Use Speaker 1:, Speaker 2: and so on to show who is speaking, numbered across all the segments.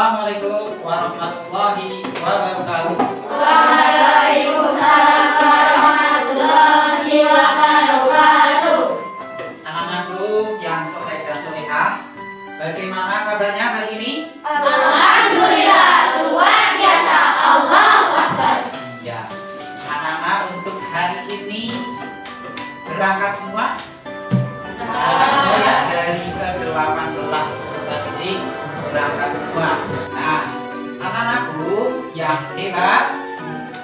Speaker 1: Assalamualaikum warahmatullahi wabarakatuh.
Speaker 2: Waalaikumsalam warahmatullahi wabarakatuh.
Speaker 1: Anak-anakku yang soleh dan solehah, bagaimana kabarnya hari ini?
Speaker 2: Alhamdulillah, luar biasa. Allahu Akbar.
Speaker 1: Ya, anak-anak untuk hari ini berangkat semua? Berangkat semua ya, dari ke-18 peserta didik berangkat semua. Nah, anak-anakku yang hebat,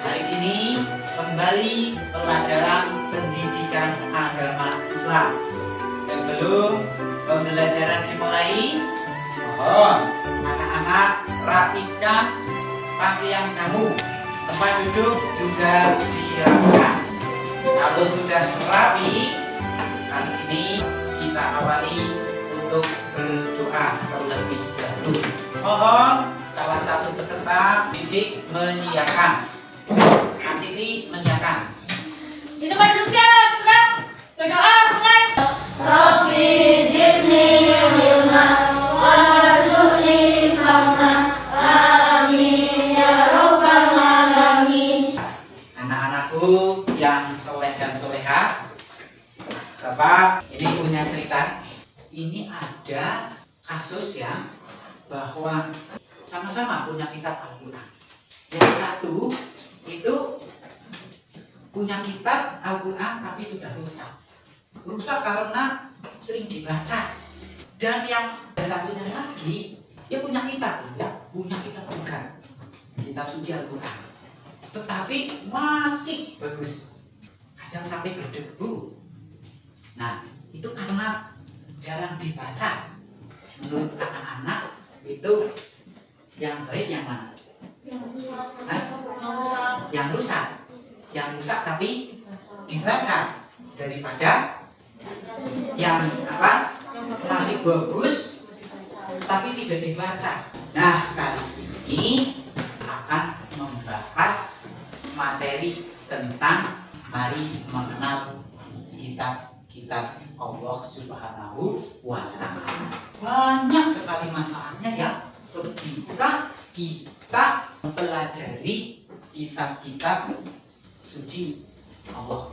Speaker 1: hari ini kembali pelajaran pendidikan agama Islam. Sebelum pembelajaran dimulai, mohon anak-anak rapikan pakaian kamu, tempat duduk juga dirapikan. Kalau sudah rapi, kali ini kita awali untuk berdoa terlebih dahulu. Mohon salah satu peserta didik menyiapkan. Kak Siti menyiapkan.
Speaker 2: Di tempat duduk siapa? Tegak. Berdoa mulai. Rabbi zidni ilma warzuqni fahma. Amin ya rabbal alamin.
Speaker 1: Anak-anakku yang soleh dan solehah, Bapak ini punya cerita. Ini ada kasus ya, bahwa sama-sama punya kitab Al-Quran. Yang satu itu punya kitab Al-Quran tapi sudah rusak. Rusak karena sering dibaca. Dan yang satunya lagi, dia punya kitab, ya, punya kitab juga, kitab suci Al-Quran, tetapi masih bagus, kadang sampai berdebu. Nah, itu karena jarang dibaca. Menurut anak-anak itu yang baik yang mana? Yang rusak. Yang rusak tapi dibaca, daripada yang apa? Masih bagus tapi tidak dibaca. Nah, kali ini akan membahas materi tentang mari mengenal kitab Allah Subhanahu wa Ta'ala. Banyak sekali manfaatnya ya ketika kita mempelajari kitab-kitab suci Allah.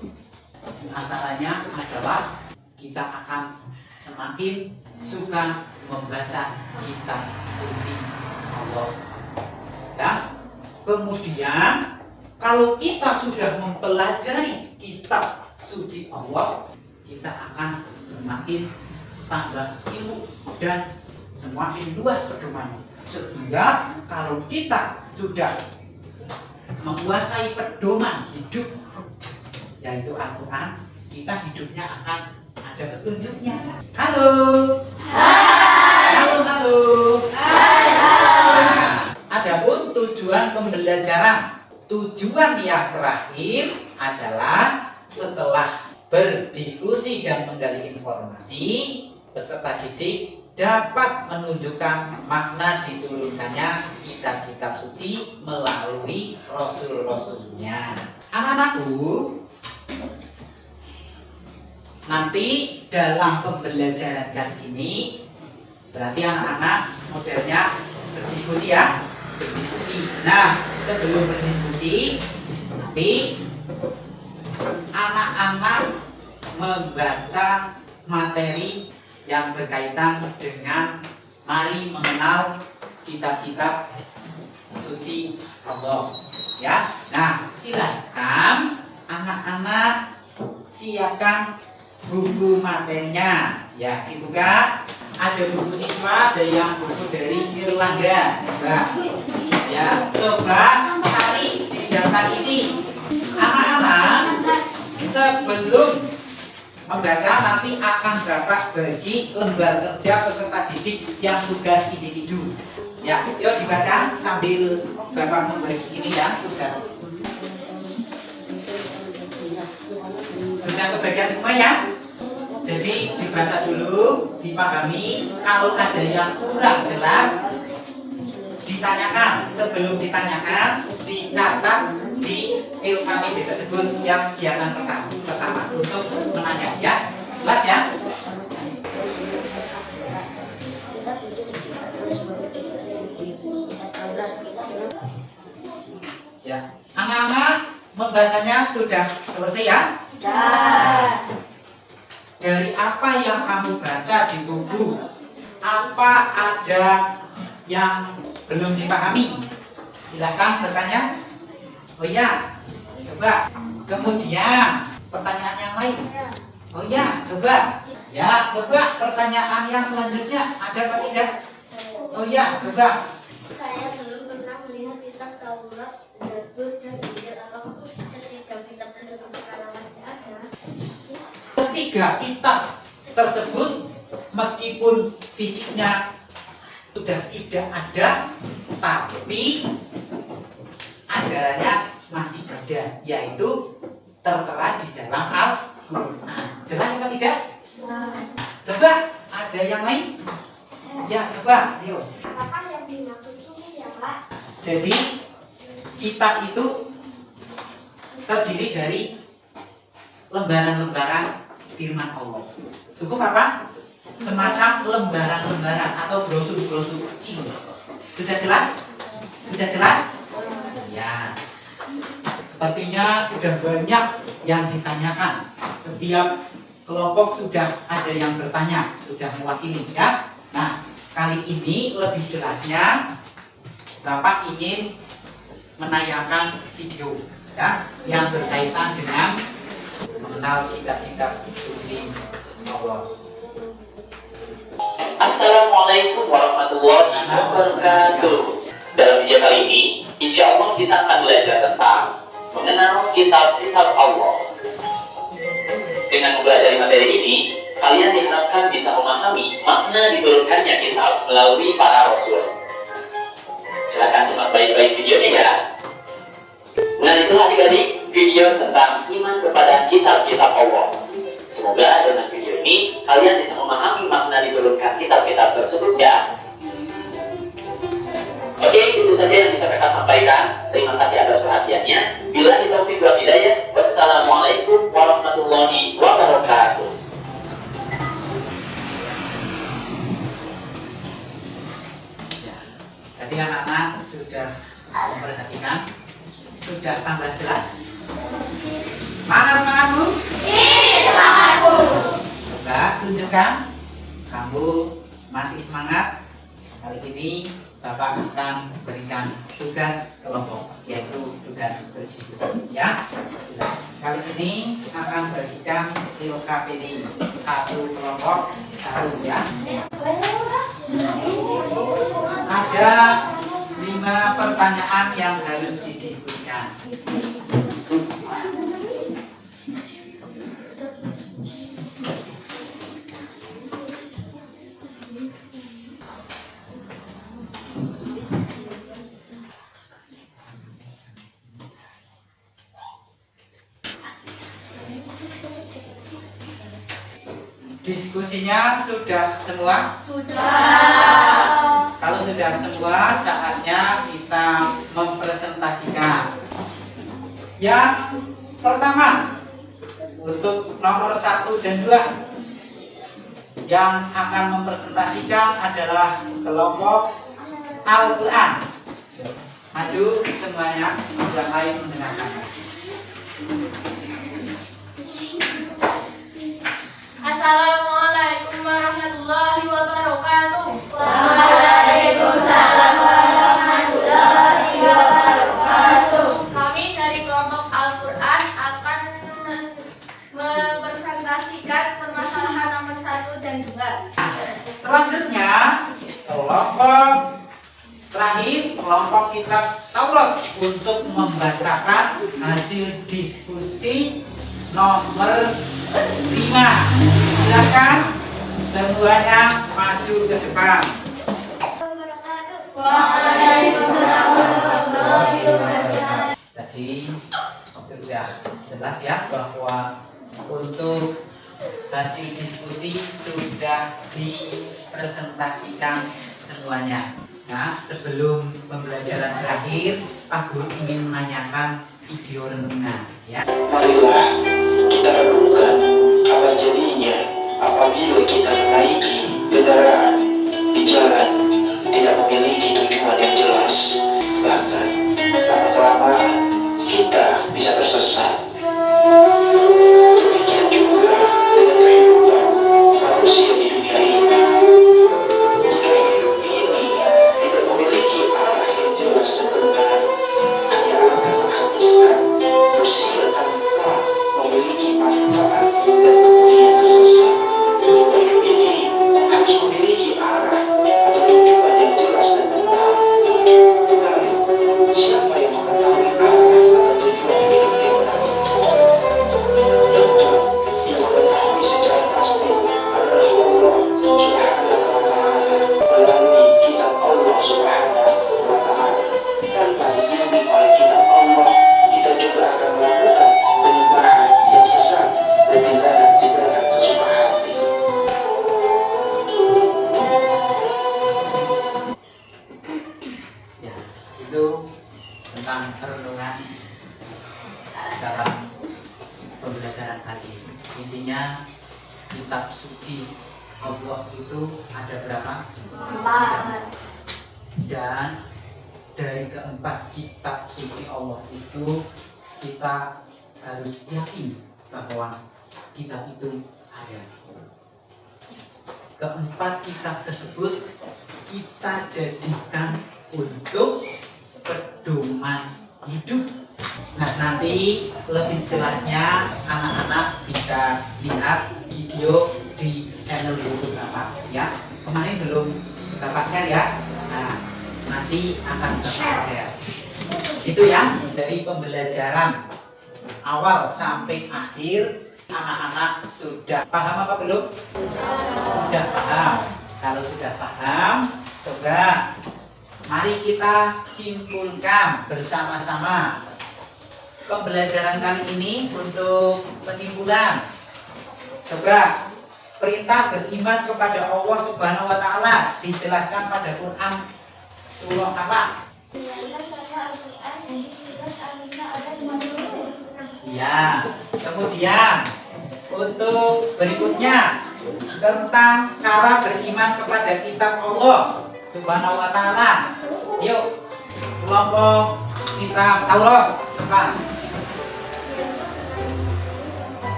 Speaker 1: Di antaranya adalah kita akan semakin suka membaca kitab suci Allah. Dan kemudian kalau kita sudah mempelajari kitab suci Allah, kita akan semakin tambah ilmu dan semakin luas pedoman. Sehingga kalau kita sudah menguasai pedoman hidup, yaitu Al-Quran, kita hidupnya akan ada petunjuknya. Halo.
Speaker 2: Hai.
Speaker 1: Halo.
Speaker 2: Hai.
Speaker 1: Nah, adapun tujuan pembelajaran, tujuan yang terakhir adalah setelah berdiskusi dan menggali informasi, peserta didik dapat menunjukkan makna diturunkannya kitab-kitab suci melalui rasul-rasulnya. Anak-anakku, nanti dalam pembelajaran kali ini berarti anak-anak modelnya berdiskusi ya, berdiskusi. Nah, sebelum berdiskusi, tapi anak-anak membaca materi yang berkaitan dengan mari mengenal kitab-kitab suci Allah ya. Nah, silakan anak-anak siapkan buku materinya ya, dibuka. Ada buku siswa, ada yang buku dari Irlanda. Coba cari di daftar isi. Anak-anak sebelum membaca nanti akan Bapak bagi lembar kerja peserta didik yang tugas individu. Ya, yuk dibaca sambil Bapak membagi ini ya tugas. Sudah kebagian semua ya? Jadi dibaca dulu, dipahami. Kalau ada yang kurang jelas, ditanyakan. Sebelum ditanyakan, dicatat di LKPD tersebut yang kegiatan pertama untuk menanya ya. Jelas ya? Semuanya sudah selesai ya?
Speaker 2: Sudah.
Speaker 1: Dari apa yang kamu baca di buku, apa ada yang belum dipahami? Silahkan bertanya. Oh iya, coba. Kemudian pertanyaan yang lain. Oh iya, coba. Ya, coba pertanyaan yang selanjutnya ada apa tidak? Oh iya, coba.
Speaker 2: Saya belum pernah melihat kitab Taurat, Zabur, dan Injil. Apakah ketiga kitab tersebut sekarang masih ada?
Speaker 1: Ketiga kitab tersebut meskipun fisiknya sudah tidak ada, tapi ajarannya masih ada, yaitu tertera di dalam Al-Quran. Jelas apa tidak? Coba, ada yang lain? Ya, coba, ayo.
Speaker 2: Apakah yang dimaksud suku ya, Pak?
Speaker 1: Jadi, kitab itu terdiri dari lembaran-lembaran firman Allah. Cukup apa? Semacam lembaran-lembaran atau brosur-brosur kecil. Sudah jelas? Sudah jelas? Ya. Sepertinya sudah banyak yang ditanyakan. Setiap kelompok sudah ada yang bertanya, sudah mewakili ya. Nah, kali ini lebih jelasnya Bapak ingin menayangkan video ya yang berkaitan dengan mengenal kitab-kitab suci Allah.
Speaker 3: Assalamualaikum warahmatullahi wabarakatuh. Dalam video kali ini, insya Allah kita akan belajar tentang mengenal kitab-kitab Allah. Dengan mempelajari materi ini, kalian diharapkan bisa memahami makna diturunkannya kitab melalui para rasul. Silahkan simak baik-baik videonya ya. Nah, itulah adik-adik video tentang iman kepada kitab-kitab Allah. Semoga dengan video ini kalian bisa memahami makna diturunkan kitab-kitab tersebut ya. Oke, itu saja yang bisa kakak sampaikan. Terima kasih atas perhatiannya. Billahi taufiq wal hidayah. Wassalamualaikum warahmatullahi wabarakatuh.
Speaker 1: Jadi anak-anak sudah memperhatikan, sudah tambah jelas. Mana semangatmu?
Speaker 2: Ini semangatku.
Speaker 1: Coba tunjukkan kamu masih semangat. Kali ini Bapak akan berikan tugas kelompok, yaitu tugas berdiskusi ya. Kali ini akan bagikan LKPD satu kelompok satu ya. Ada 5 pertanyaan yang harus didiskusikan. Diskusinya sudah semua?
Speaker 2: Sudah.
Speaker 1: Kalau sudah semua, saatnya kita mempresentasikan. Yang pertama, untuk nomor 1 dan 2, yang akan mempresentasikan adalah kelompok Al-Quran. Maju semuanya, yang lain mendengarkan.
Speaker 2: Assalamualaikum warahmatullahi wabarakatuh.
Speaker 4: Waalaikumsalam warahmatullahi wabarakatuh.
Speaker 2: Kami dari kelompok Al-Quran akan mempresentasikan permasalahan nomor 1 dan 2.
Speaker 1: Selanjutnya, kelompok terakhir, kelompok kitab Taurat untuk membacakan hasil diskusi nomor 5. Silakan semuanya maju ke depan.
Speaker 2: Waalaikumsalam warahmatullahi wabarakatuh.
Speaker 1: Tadi sudah jelas ya bahwa untuk hasil diskusi sudah dipresentasikan semuanya. Nah, sebelum pembelajaran berakhir, Pak Guru ingin menanyakan video renungan ya.
Speaker 5: Marilah kita renungkan apa jadinya apabila kita menaiki kendaraan di jalan tidak memiliki tujuan yang jelas, bahkan lama-kelamaan kita bisa tersesat
Speaker 1: dalam renungan dalam pembelajaran kali ini. Intinya kitab suci Allah itu ada berapa? 4. Dan dari keempat kitab suci Allah itu kita harus yakin bahwa kitab itu ada. Keempat kitab tersebut kita jadikan untuk pedoman hidup. Nah, nanti lebih jelasnya anak-anak bisa lihat video di channel YouTube Bapak ya. Kemarin belum Bapak share ya. Nah, nanti akan Bapak share. Itu ya, dari pembelajaran awal sampai akhir anak-anak sudah paham apa belum? Sudah paham. Kalau sudah paham, coba mari kita simpulkan bersama-sama pembelajaran kali ini untuk penyimpulan. Coba perintah beriman kepada Allah Subhanahu wa taala dijelaskan pada Quran surah apa? Ya, kemudian untuk berikutnya tentang cara beriman kepada kitab Allah Subhanahu wa taala. Yuk, kelompok kitab Taurat, coba.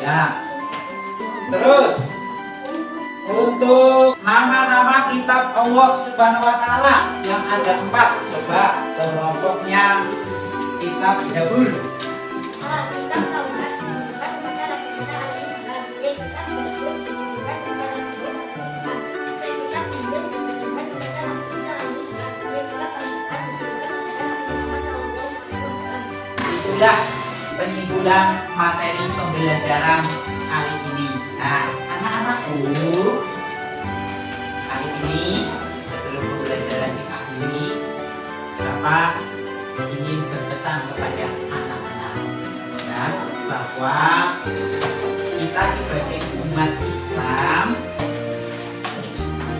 Speaker 1: Ya. Terus untuk nama-nama kitab Allah Subhanahu wa taala yang ada 4, coba kelompoknya kitab Zabur.
Speaker 2: Kitab Taurat, kitab Musa, Musa alaihissalam, kitab Zabur, kitab Musa, kitab Injil, kitab Musa alaihissalam, kitab Al-Quran, kitab
Speaker 1: Itulah penyimpulan materi pembelajaran kali ini. Nah, anak-anakku, kali ini sebelum pembelajaran diakhiri, Bapak ingin berpesan kepada anak-anak ya, bahwa kita sebagai umat Islam,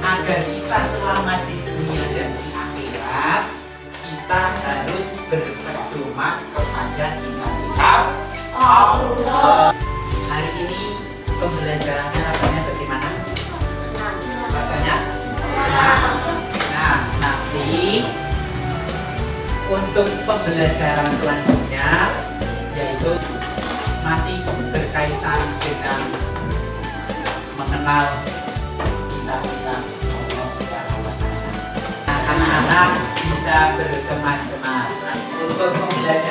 Speaker 1: agar kita selamat di dunia dan di akhirat, kita harus berpedoman kepada kitab Allah. Hari ini pembelajarannya rasanya bagaimana? Rasanya senang. Nah, nanti untuk pembelajaran selanjutnya yaitu masih berkaitan dengan mengenal kitab-kitab Allah Subhanahu wa taala. Nah, anak-anak bisa bergemas-gemas. Nah, untuk pembelajaran